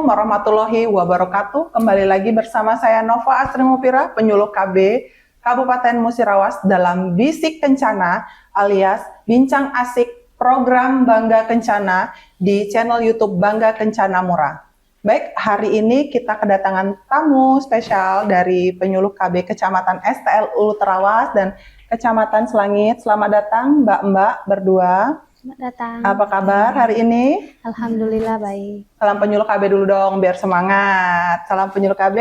warahmatullahi wabarakatuh. Kembali lagi bersama saya Nova Astri Mufira, penyuluh KB Kabupaten Musirawas dalam Bisik Kencana alias Bincang Asik program Bangga Kencana di channel YouTube Bangga Kencana Mura. Baik, hari ini kita kedatangan tamu spesial dari penyuluh KB Kecamatan STL Ulu Terawas dan Kecamatan Selangit. Selamat datang Mbak-mbak berdua. Selamat datang. Apa kabar hari ini? Alhamdulillah baik. Salam penyuluh KB dulu dong biar semangat. Salam penyuluh KB,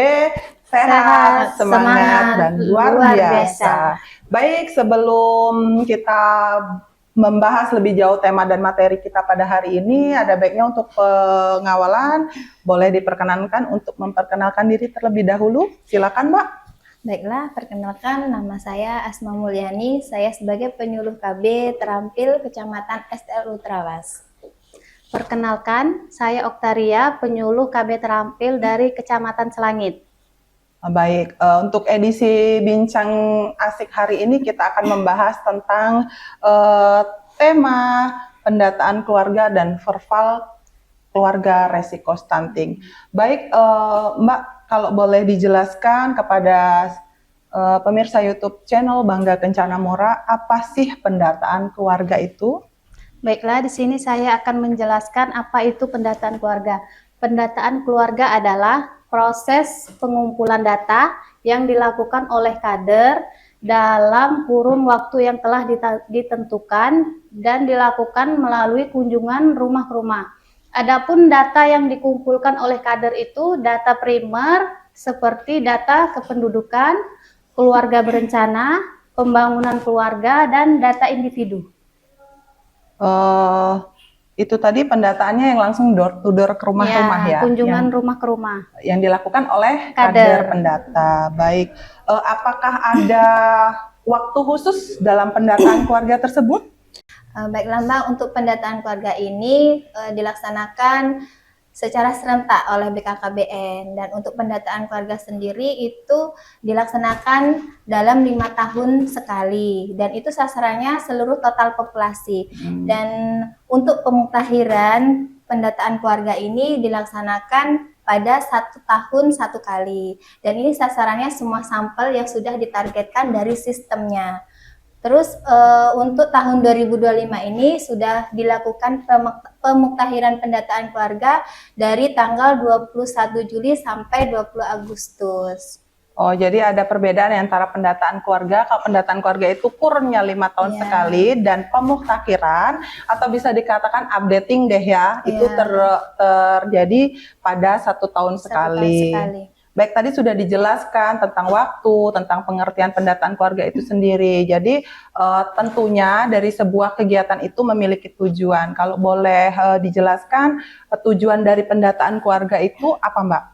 sehat, semangat dan luar biasa. Baik, sebelum kita membahas lebih jauh tema dan materi kita pada hari ini, ada baiknya untuk pengawalan boleh diperkenankan untuk memperkenalkan diri terlebih dahulu. Silakan, Mbak. Baiklah, perkenalkan nama saya Asma Mulyani. Saya sebagai penyuluh KB terampil Kecamatan STL Terawas. Perkenalkan, saya Oktaria, penyuluh KB terampil dari Kecamatan Selangit. Baik, untuk edisi Bincang Asik hari ini kita akan membahas tentang tema pendataan keluarga dan verbal keluarga resiko stunting. Baik, Mbak, kalau boleh dijelaskan kepada pemirsa YouTube channel Bangga Kencana Mura, apa sih pendataan keluarga itu? Baiklah, di sini saya akan menjelaskan apa itu pendataan keluarga. Pendataan keluarga adalah proses pengumpulan data yang dilakukan oleh kader dalam kurun waktu yang telah ditentukan dan dilakukan melalui kunjungan rumah ke rumah. Adapun data yang dikumpulkan oleh kader itu data primer seperti data kependudukan, keluarga berencana, pembangunan keluarga, dan data individu. Itu tadi pendataannya yang langsung door to door ke rumah-rumah ya? Kunjungan rumah ke rumah. Yang dilakukan oleh kader pendata. Baik, apakah ada waktu khusus dalam pendataan keluarga tersebut? Baiklah Mbak, untuk pendataan keluarga ini dilaksanakan secara serentak oleh BKKBN, dan untuk pendataan keluarga sendiri itu dilaksanakan dalam 5 tahun sekali, dan itu sasarannya seluruh total populasi. Dan untuk pemuktahiran pendataan keluarga ini dilaksanakan pada 1 tahun 1 kali, dan ini sasarannya semua sampel yang sudah ditargetkan dari sistemnya. Terus untuk tahun 2025 ini sudah dilakukan pemuktahiran pendataan keluarga dari tanggal 21 Juli sampai 20 Agustus. Oh, jadi ada perbedaan antara pendataan keluarga. Kalau pendataan keluarga itu kurunnya 5 tahun sekali, dan pemuktahiran atau bisa dikatakan updating deh ya, itu terjadi pada 1 tahun sekali. Baik, tadi sudah dijelaskan tentang waktu, tentang pengertian pendataan keluarga itu sendiri. Jadi tentunya dari sebuah kegiatan itu memiliki tujuan. Kalau boleh dijelaskan tujuan dari pendataan keluarga itu apa, Mbak?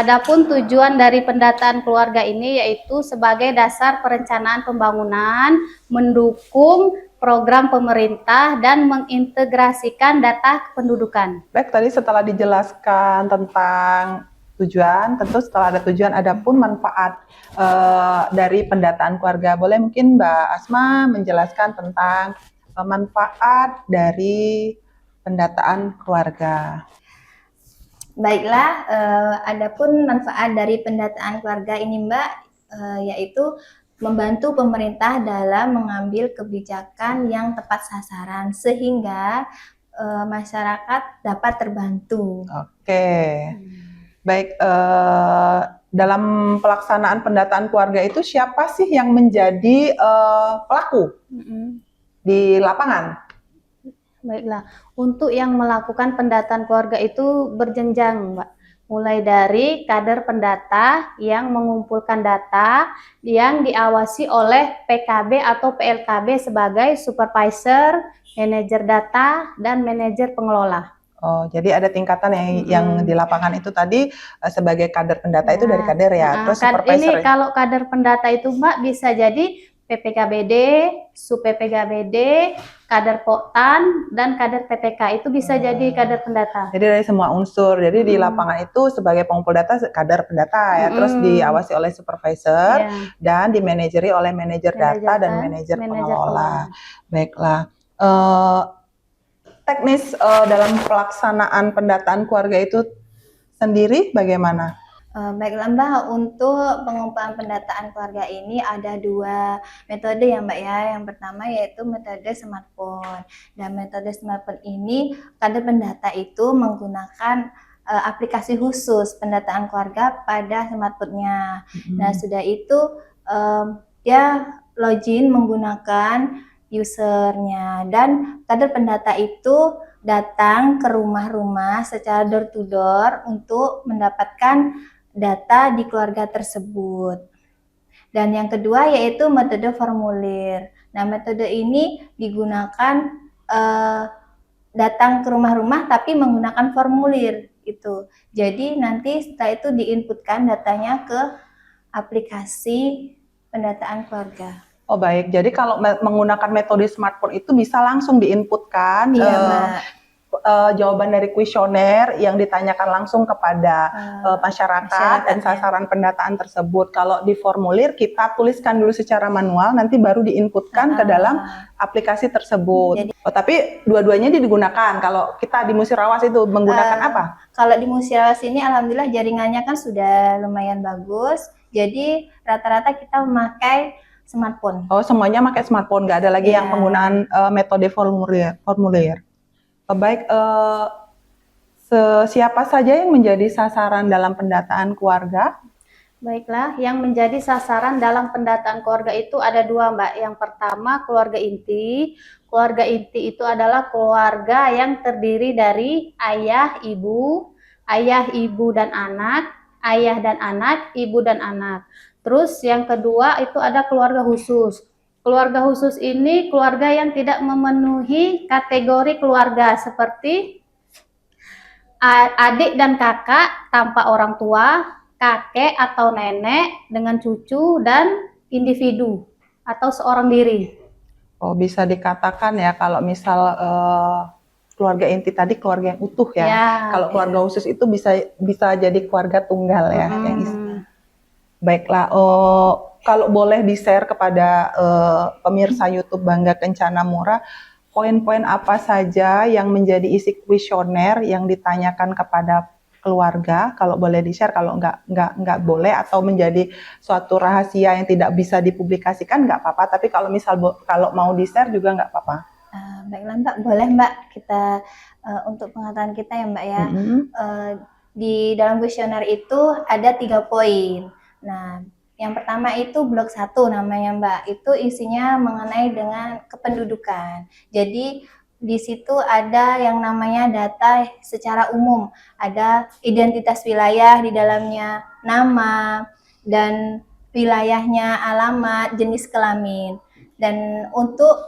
Adapun tujuan dari pendataan keluarga ini yaitu sebagai dasar perencanaan pembangunan, mendukung program pemerintah, dan mengintegrasikan data kependudukan. Baik, tadi setelah dijelaskan tentang tujuan, tentu setelah ada tujuan ada pun manfaat dari pendataan keluarga. Boleh mungkin Mbak Asma menjelaskan tentang manfaat dari pendataan keluarga. Baiklah, adapun manfaat dari pendataan keluarga ini Mbak, yaitu membantu pemerintah dalam mengambil kebijakan yang tepat sasaran sehingga masyarakat dapat terbantu. Oke. Baik, dalam pelaksanaan pendataan keluarga itu siapa sih yang menjadi pelaku di lapangan? Baiklah, untuk yang melakukan pendataan keluarga itu berjenjang, Mbak. Mulai dari kader pendata yang mengumpulkan data yang diawasi oleh PKB atau PLKB sebagai supervisor, manajer data, dan manajer pengelola. Oh, jadi ada tingkatan yang di lapangan itu tadi sebagai kader pendata itu dari kader ya. Terus supervisor. Ini kalau kader pendata itu Mbak bisa jadi PPKBD, sub PPKBD, kader Poktan, dan kader PPK itu bisa jadi kader pendata. Jadi dari semua unsur. Jadi di lapangan itu sebagai pengumpul data kader pendata ya. Terus diawasi oleh supervisor dan dimanajeri oleh manajer data dan manajer pengelola. Baiklah. Teknis dalam pelaksanaan pendataan keluarga itu sendiri bagaimana? Baiklah Mbak, untuk pengumpulan pendataan keluarga ini ada 2 metode ya Mbak ya. Yang pertama yaitu metode smartphone. Dan metode smartphone ini kader pendata itu menggunakan aplikasi khusus pendataan keluarga pada smartphone-nya. Nah, sudah itu dia login menggunakan usernya, dan kader pendata itu datang ke rumah-rumah secara door to door untuk mendapatkan data di keluarga tersebut. Dan yang kedua yaitu metode formulir. Nah, metode ini digunakan datang ke rumah-rumah tapi menggunakan formulir itu. Jadi nanti setelah itu diinputkan datanya ke aplikasi pendataan keluarga. Oh baik, jadi kalau menggunakan metode smartphone itu bisa langsung diinputkan Iya, Mbak. Jawaban dari kuesioner yang ditanyakan langsung kepada masyarakat dan sasaran pendataan tersebut. Kalau di formulir kita tuliskan dulu secara manual, nanti baru diinputkan ke dalam aplikasi tersebut. Tapi dua-duanya digunakan. Kalau kita di Musirawas itu menggunakan apa? Kalau di Musirawas ini alhamdulillah jaringannya kan sudah lumayan bagus. Jadi rata-rata kita memakai smartphone. Oh, semuanya pakai smartphone, nggak ada lagi yang penggunaan metode formulir. Baik, siapa saja yang menjadi sasaran dalam pendataan keluarga? Baiklah, yang menjadi sasaran dalam pendataan keluarga itu ada 2, Mbak. Yang pertama, keluarga inti. Keluarga inti itu adalah keluarga yang terdiri dari ayah, ibu dan anak, ayah dan anak, ibu dan anak. Terus yang kedua itu ada keluarga khusus. Keluarga khusus ini keluarga yang tidak memenuhi kategori keluarga seperti adik dan kakak tanpa orang tua, kakek atau nenek dengan cucu, dan individu atau seorang diri. Oh, bisa dikatakan ya kalau misal keluarga inti tadi keluarga yang utuh ya. Kalau keluarga khusus itu bisa jadi keluarga tunggal ya. Baiklah, kalau boleh di-share kepada pemirsa YouTube Bangga Kencana Murah, poin-poin apa saja yang menjadi isi kuesioner yang ditanyakan kepada keluarga? Kalau boleh di-share, kalau nggak boleh atau menjadi suatu rahasia yang tidak bisa dipublikasikan nggak apa-apa. Tapi kalau kalau mau di-share juga nggak apa-apa. Baiklah Mbak, boleh Mbak kita untuk pengetahuan kita ya Mbak ya. Di dalam kuesioner itu ada 3 poin. Nah, yang pertama itu blok 1 namanya Mbak, itu isinya mengenai dengan kependudukan. Jadi di situ ada yang namanya data secara umum, ada identitas wilayah di dalamnya, nama, dan wilayahnya, alamat, jenis kelamin. Dan untuk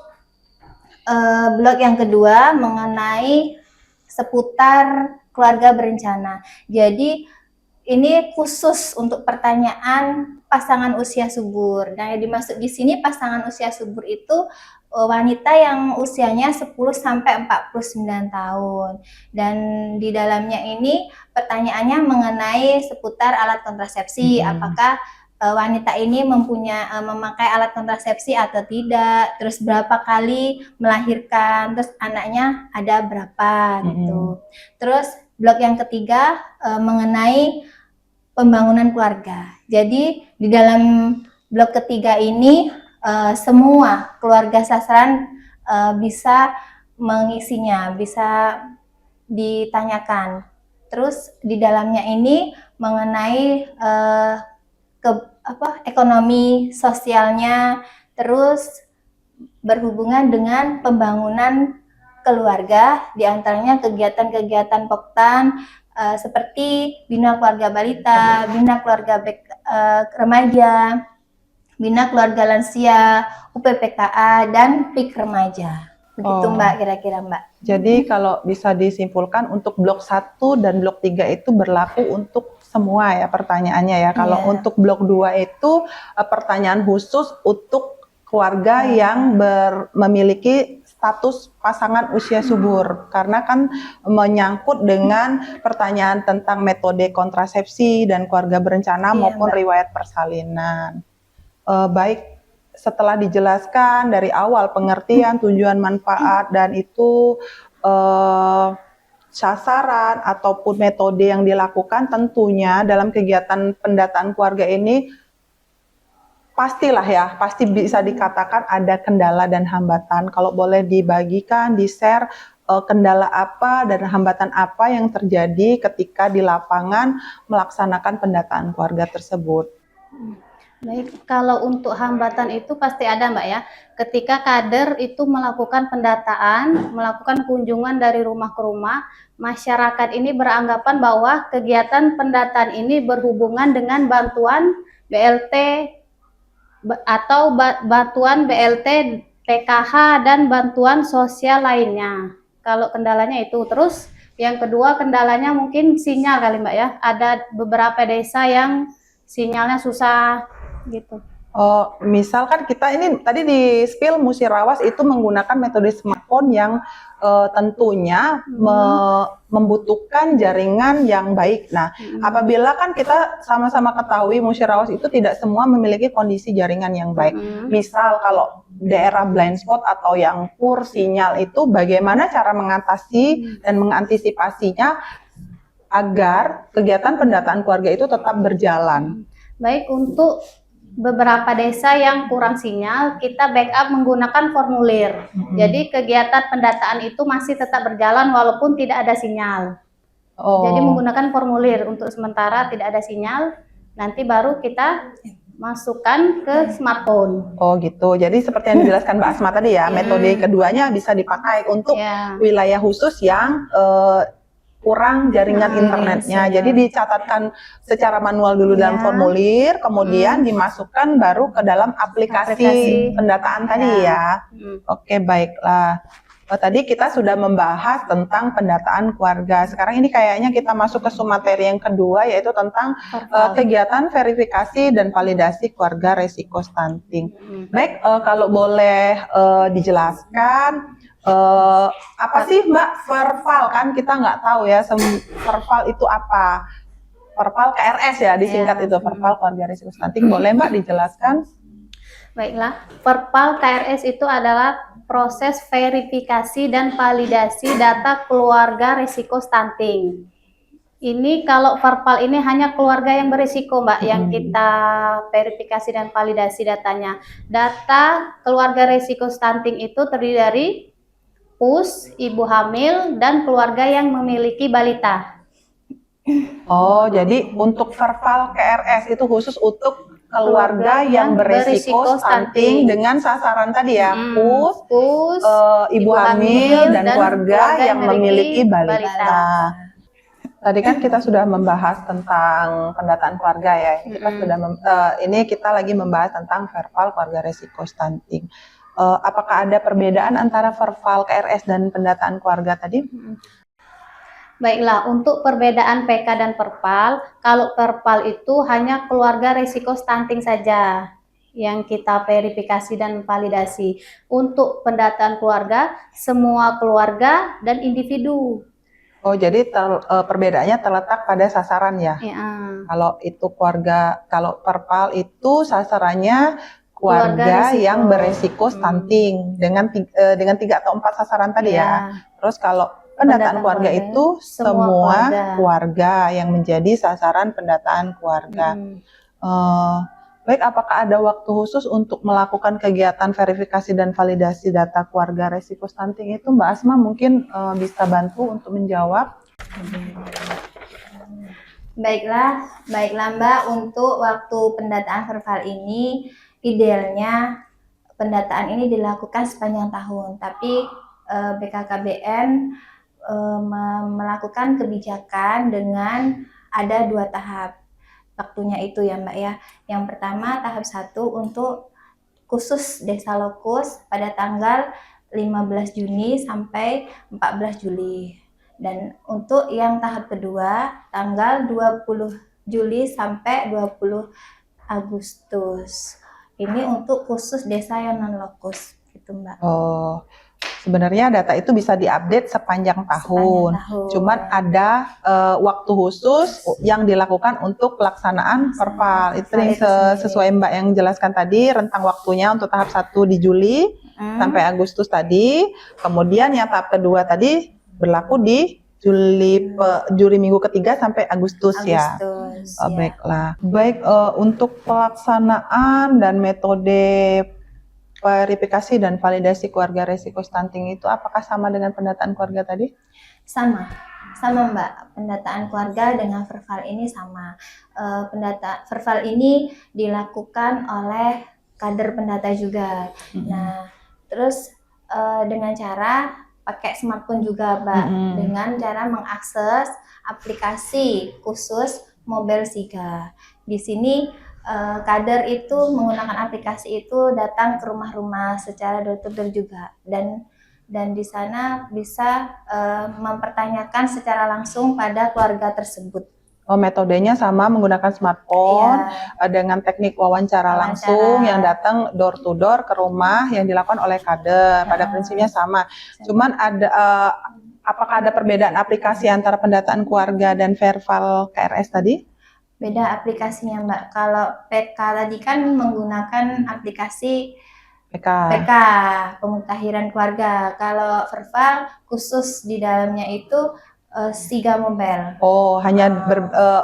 blok yang kedua mengenai seputar keluarga berencana. Jadi ini khusus untuk pertanyaan pasangan usia subur. Nah, yang dimaksud di sini pasangan usia subur itu wanita yang usianya 10 sampai 49 tahun. Dan di dalamnya ini pertanyaannya mengenai seputar alat kontrasepsi, apakah wanita ini memakai alat kontrasepsi atau tidak, terus berapa kali melahirkan, terus anaknya ada berapa gitu. Terus blok yang ketiga mengenai pembangunan keluarga. Jadi di dalam blok ketiga ini semua keluarga sasaran bisa mengisinya, bisa ditanyakan. Terus di dalamnya ini mengenai ekonomi sosialnya, terus berhubungan dengan pembangunan keluarga, diantaranya kegiatan-kegiatan Poktan seperti Bina Keluarga Balita, Bina Keluarga Remaja, Bina Keluarga Lansia, UPPKA, dan PIK Remaja. Begitu Mbak, kira-kira Mbak. Jadi kalau bisa disimpulkan untuk blok 1 dan blok 3 itu berlaku untuk semua ya pertanyaannya ya. Kalau untuk blok 2 itu pertanyaan khusus untuk keluarga yang memiliki status pasangan usia subur, karena kan menyangkut dengan pertanyaan tentang metode kontrasepsi dan keluarga berencana maupun riwayat persalinan. Baik, setelah dijelaskan dari awal pengertian, tujuan, manfaat, dan itu sasaran ataupun metode yang dilakukan, tentunya dalam kegiatan pendataan keluarga ini pastilah ya, pasti bisa dikatakan ada kendala dan hambatan. Kalau boleh dibagikan, di-share kendala apa dan hambatan apa yang terjadi ketika di lapangan melaksanakan pendataan keluarga tersebut. Baik, kalau untuk hambatan itu pasti ada Mbak ya. Ketika kader itu melakukan pendataan, melakukan kunjungan dari rumah ke rumah, masyarakat ini beranggapan bahwa kegiatan pendataan ini berhubungan dengan bantuan BLT atau bantuan BLT, PKH, dan bantuan sosial lainnya. Kalau kendalanya itu. Terus yang kedua kendalanya mungkin sinyal kali Mbak ya. Ada beberapa desa yang sinyalnya susah gitu. Oh, misalkan kita ini tadi di spill Musirawas itu menggunakan metode smartphone yang tentunya membutuhkan jaringan yang baik. Nah, apabila kan kita sama-sama ketahui Musirawas itu tidak semua memiliki kondisi jaringan yang baik. Misal kalau daerah blind spot atau yang poor sinyal itu bagaimana cara mengatasi dan mengantisipasinya agar kegiatan pendataan keluarga itu tetap berjalan. Baik, untuk beberapa desa yang kurang sinyal, kita backup menggunakan formulir. Jadi kegiatan pendataan itu masih tetap berjalan walaupun tidak ada sinyal. Jadi menggunakan formulir untuk sementara tidak ada sinyal, nanti baru kita masukkan ke smartphone. Oh gitu. Jadi seperti yang dijelaskan Mbak Asma tadi ya, metode keduanya bisa dipakai untuk wilayah khusus yang kurang jaringan internetnya. Jadi dicatatkan secara manual dulu dalam formulir, kemudian dimasukkan baru ke dalam aplikasi pendataan tadi ya. Oke, baiklah. Tadi kita sudah membahas tentang pendataan keluarga. Sekarang ini kayaknya kita masuk ke materi yang kedua, yaitu tentang kegiatan verifikasi dan validasi keluarga resiko stunting. Baik, kalau boleh dijelaskan, apa sih Mbak Verval, kan kita nggak tahu ya Verval itu apa. Verval KRS ya disingkat itu, Verval keluarga risiko stunting. Boleh Mbak dijelaskan? Baiklah, Verval KRS itu adalah proses verifikasi dan validasi data keluarga risiko stunting. Ini kalau Verval ini hanya keluarga yang berisiko Mbak, yang kita verifikasi dan validasi datanya. Data keluarga risiko stunting itu terdiri dari PUS, ibu hamil, dan keluarga yang memiliki balita. Oh, jadi untuk Verval KRS itu khusus untuk keluarga yang berisiko stunting dengan sasaran tadi ya, PUS, ibu hamil, dan keluarga yang memiliki balita. Tadi kan kita sudah membahas tentang pendataan keluarga ya. Kita sudah ini kita lagi membahas tentang Verval keluarga risiko stunting. Apakah ada perbedaan antara Verval KRS dan pendataan keluarga tadi? Baiklah, untuk perbedaan PK dan Verval, kalau Verval itu hanya keluarga risiko stunting saja yang kita verifikasi dan validasi. Untuk pendataan keluarga, semua keluarga dan individu. Oh, jadi perbedaannya terletak pada sasaran ya? Kalau itu keluarga, kalau Verval itu sasarannya keluarga yang beresiko stunting dengan 3 atau 4 sasaran tadi ya. Terus kalau pendataan keluarga itu semua keluarga yang menjadi sasaran pendataan keluarga. Baik, apakah ada waktu khusus untuk melakukan kegiatan verifikasi dan validasi data keluarga resiko stunting itu? Mbak Asma mungkin bisa bantu untuk menjawab. Baiklah Mbak, untuk waktu pendataan Verval ini idealnya pendataan ini dilakukan sepanjang tahun, tapi BKKBN melakukan kebijakan dengan ada 2 tahap waktunya itu ya Mbak ya. Yang pertama tahap 1 untuk khusus Desa Lokus pada tanggal 15 Juni sampai 14 Juli. Dan untuk yang tahap kedua tanggal 20 Juli sampai 20 Agustus. Ini untuk khusus desa yang non-lokus gitu Mbak. Oh, sebenarnya data itu bisa diupdate sepanjang tahun. Cuman ada waktu khusus yang dilakukan untuk pelaksanaan Verval. Itu yang sesuai Mbak yang jelaskan tadi, rentang waktunya untuk tahap 1 di Juli sampai Agustus tadi. Kemudian yang tahap kedua tadi berlaku di Juli minggu ketiga sampai Agustus ya. Agustus, ya. Baiklah. Baik, untuk pelaksanaan dan metode verifikasi dan validasi keluarga resiko stunting itu apakah sama dengan pendataan keluarga tadi? Sama Mbak. Pendataan keluarga dengan verbal ini sama. Pendataan verbal ini dilakukan oleh kader pendata juga. Nah, terus dengan cara pakai smartphone juga, Mbak, dengan cara mengakses aplikasi khusus Mobile Siga. Di sini kader itu menggunakan aplikasi itu datang ke rumah-rumah secara door-to-door juga, dan di sana bisa mempertanyakan secara langsung pada keluarga tersebut. Oh, metodenya sama menggunakan smartphone dengan teknik wawancara langsung yang datang door to door ke rumah yang dilakukan oleh kader. Pada prinsipnya sama. Cuman ada apakah ada perbedaan aplikasi antara pendataan keluarga dan verbal KRS tadi? Beda aplikasinya, Mbak. Kalau PK tadi kan menggunakan aplikasi PK, pemutahiran keluarga. Kalau verbal khusus di dalamnya itu Siga Mobile. Oh, hanya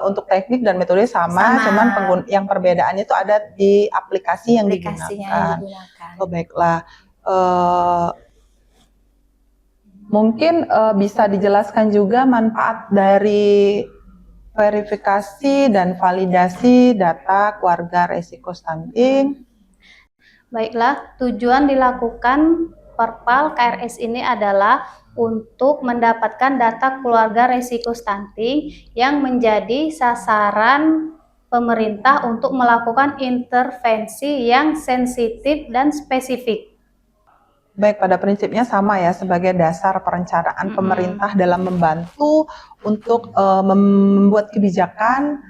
untuk teknik dan metode sama. Cuman yang perbedaannya itu ada di aplikasi yang digunakan. Oh, baiklah. Mungkin bisa dijelaskan juga manfaat dari verifikasi dan validasi data keluarga resiko stunting. Baiklah, tujuan dilakukan Perpal KRS ini adalah untuk mendapatkan data keluarga resiko stunting yang menjadi sasaran pemerintah untuk melakukan intervensi yang sensitif dan spesifik. Baik, pada prinsipnya sama ya, sebagai dasar perencanaan pemerintah dalam membantu untuk membuat kebijakan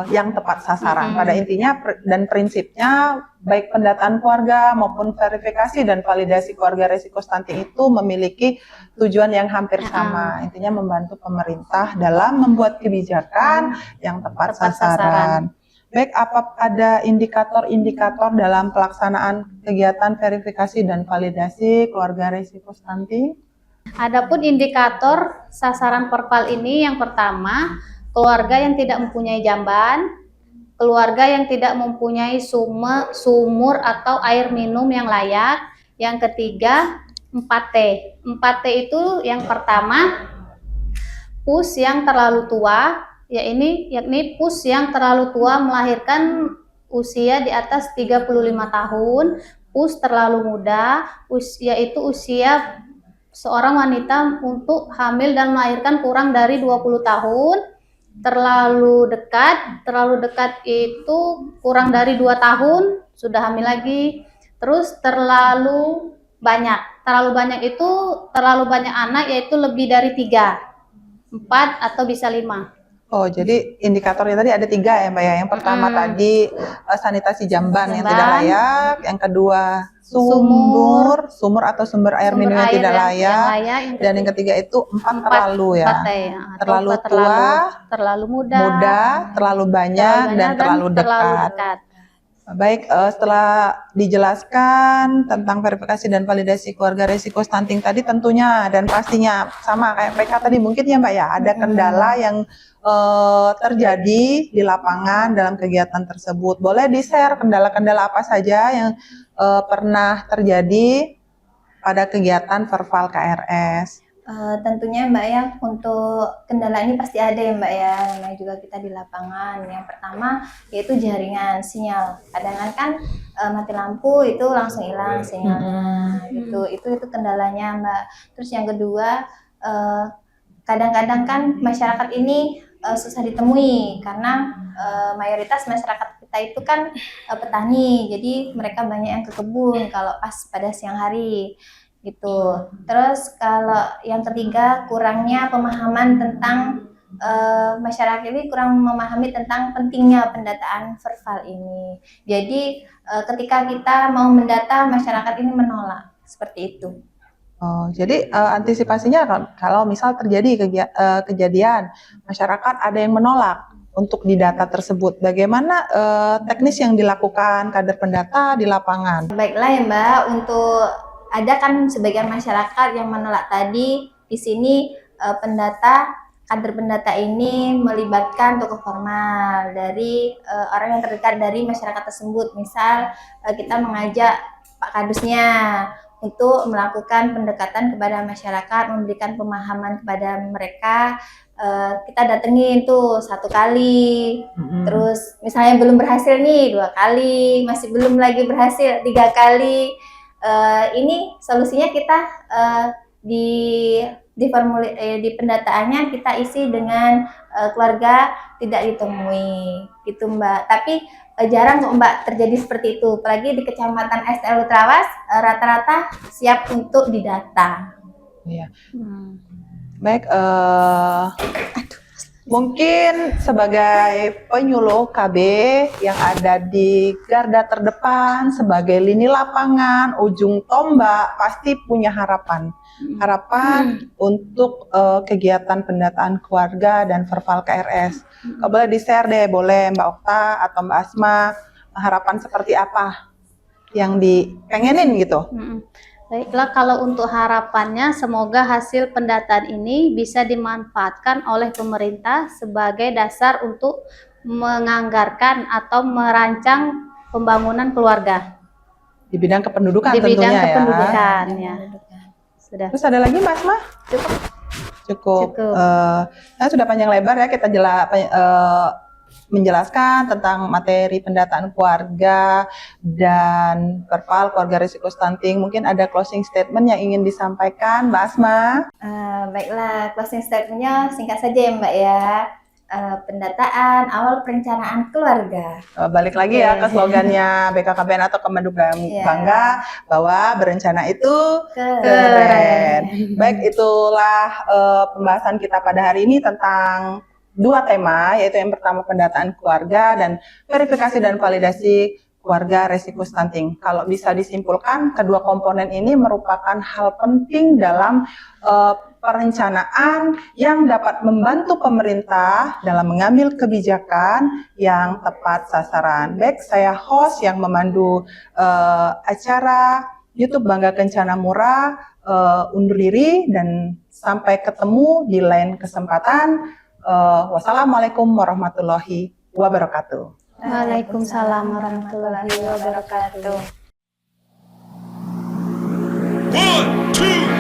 yang tepat sasaran. Pada intinya dan prinsipnya, baik pendataan keluarga maupun verifikasi dan validasi keluarga resiko stunting itu memiliki tujuan yang hampir sama. Intinya membantu pemerintah dalam membuat kebijakan yang tepat sasaran. Baik, apa ada indikator-indikator dalam pelaksanaan kegiatan verifikasi dan validasi keluarga resiko stunting? Adapun indikator sasaran Perpal ini yang pertama, keluarga yang tidak mempunyai jamban, keluarga yang tidak mempunyai sumur atau air minum yang layak. Yang ketiga, 4T. 4T itu yang pertama, pus yang terlalu tua, yakni pus yang terlalu tua melahirkan usia di atas 35 tahun, pus terlalu muda, yaitu usia seorang wanita untuk hamil dan melahirkan kurang dari 20 tahun, terlalu dekat itu kurang dari 2 tahun, sudah hamil lagi, terus terlalu banyak itu terlalu banyak anak, yaitu lebih dari 3, 4 atau bisa 5. Oh, jadi indikatornya tadi ada 3 ya, Mbak ya. Yang pertama tadi sanitasi jamban yang tidak layak, yang kedua sumur atau sumber air minum yang tidak layak, dan yang ketiga itu 4 terlalu ya. Terlalu tua, terlalu muda, terlalu banyak, dan terlalu dekat. Baik, setelah dijelaskan tentang verifikasi dan validasi keluarga resiko stunting tadi, tentunya dan pastinya sama kayak PK tadi mungkin ya Mbak ya, ada kendala yang terjadi di lapangan dalam kegiatan tersebut. Boleh di-share kendala-kendala apa saja yang pernah terjadi pada kegiatan verbal KRS? Tentunya Mbak ya, untuk kendala ini pasti ada ya Mbak ya, namanya juga kita di lapangan. Yang pertama yaitu jaringan sinyal. Kadang kan mati lampu itu langsung hilang sinyalnya, itu kendalanya Mbak. Terus yang kedua, kadang-kadang kan masyarakat ini susah ditemui karena mayoritas masyarakat kita itu kan petani, jadi mereka banyak yang ke kebun kalau pas pada siang hari gitu. Terus kalau yang ketiga, kurangnya pemahaman tentang masyarakat ini kurang memahami tentang pentingnya pendataan verbal ini. Jadi ketika kita mau mendata, masyarakat ini menolak seperti itu. Oh, jadi antisipasinya kalau misal terjadi kejadian masyarakat ada yang menolak untuk didata tersebut, bagaimana teknis yang dilakukan kader pendata di lapangan? Baiklah ya Mbak, untuk ada kan sebagian masyarakat yang menolak tadi, di sini kader pendata ini melibatkan tokoh formal dari orang yang terdekat dari masyarakat tersebut. Misal kita mengajak Pak Kadusnya untuk melakukan pendekatan kepada masyarakat, memberikan pemahaman kepada mereka. Kita datengin tuh 1 kali, terus misalnya belum berhasil nih 2 kali, masih belum lagi berhasil 3 kali. Ini solusinya kita di pendataannya kita isi dengan keluarga tidak ditemui gitu Mbak. Tapi jarang kok Mbak terjadi seperti itu, apalagi di Kecamatan STL Trawas rata-rata siap untuk didata. Iya. Baik, mungkin sebagai penyuluh KB yang ada di garda terdepan sebagai lini lapangan, ujung tombak, pasti punya harapan untuk kegiatan pendataan keluarga dan verbal KRS. Kalau boleh di-share deh, boleh Mbak Okta atau Mbak Asma, harapan seperti apa yang dipengenin gitu? Baiklah, kalau untuk harapannya semoga hasil pendataan ini bisa dimanfaatkan oleh pemerintah sebagai dasar untuk menganggarkan atau merancang pembangunan keluarga Di bidang kependudukan di bidang tentunya kependudukan ya. Sudah. Terus ada lagi Mbak Asma? Cukup. Nah, sudah panjang lebar ya kita menjelaskan tentang materi pendataan keluarga dan verbal keluarga risiko stunting. Mungkin ada closing statement yang ingin disampaikan Mbak Asma? Baiklah, closing statement-nya singkat saja ya Mbak ya. Pendataan awal perencanaan keluarga. Balik lagi ya ke slogannya BKKBN atau Kemendugam bangga bahwa berencana itu keren. Baik, itulah pembahasan kita pada hari ini tentang 2 tema, yaitu yang pertama pendataan keluarga dan verifikasi dan validasi keluarga resiko stunting. Kalau bisa disimpulkan, kedua komponen ini merupakan hal penting dalam perencanaan yang dapat membantu pemerintah dalam mengambil kebijakan yang tepat sasaran. Baik, saya host yang memandu acara YouTube Bangga Kencana Murah undur diri dan sampai ketemu di lain kesempatan. Wassalamualaikum warahmatullahi wabarakatuh. Waalaikumsalam warahmatullahi wabarakatuh. 1, 2